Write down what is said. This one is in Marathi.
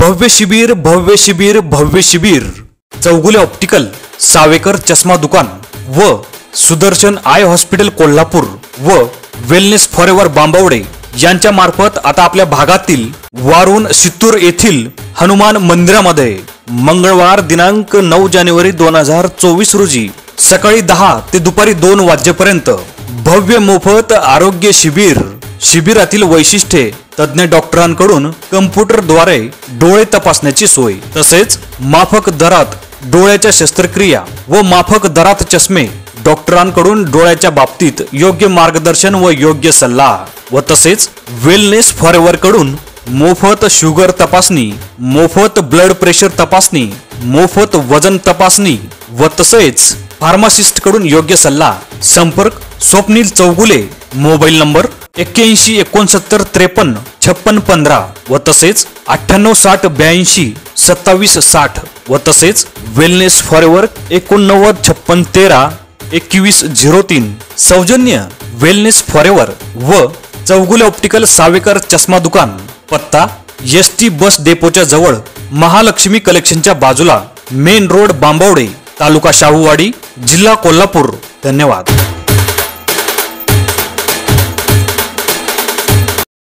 भव्य शिबिर भव्य शिबिर भव्य शिबिर चौगुले ऑप्टिकल, सावेकर चष्मा दुकान व सुदर्शन आय हॉस्पिटल कोल्हापूर व वेलनेस फॉरएव्हर बांबवडे यांच्या मार्फत आता आपल्या भागातील वारुण शित्तूर येथील हनुमान मंदिरामध्ये मंगळवार दिनांक 9 जानेवारी 2024 रोजी सकाळी 10 ते दुपारी 2 वाजेपर्यंत भव्य मोफत आरोग्य शिबिर। शिबिरातील वैशिष्ट्ये तज्ञ डॉक्टरांकडून कम्प्युटरद्वारे डोळे तपासण्याची सोय, तसेच माफक दरात डोळ्याच्या शस्त्रक्रिया व माफक दरात चष्मे, डॉक्टरांकडून डोळ्याच्या बाबतीत योग्य मार्गदर्शन व योग्य सल्ला व तसेच वेलनेस फॉरएव्हर कडून मोफत शुगर तपासणी, मोफत ब्लड प्रेशर तपासणी, मोफत वजन तपासणी व तसेच फार्मासिस्ट कडून योग्य सल्ला। संपर्क स्वप्नील चौगुले, मोबाईल नंबर 81 69 53 56 15 व तसेच 98 60 82 27 60 व तसेच वेलनेस फॉरएव्हर 89 56 13 21 03। सौजन्य वेलनेस फॉरएव्हर व चौगुले ऑप्टिकल, सावेकर चष्मा दुकान, पत्ता एसटी बस डेपोच्या जवळ, महालक्ष्मी कलेक्शनच्या बाजूला, मेन रोड बांबवडे, तालुका शाहूवाडी, जिल्हा कोल्हापूर। धन्यवाद।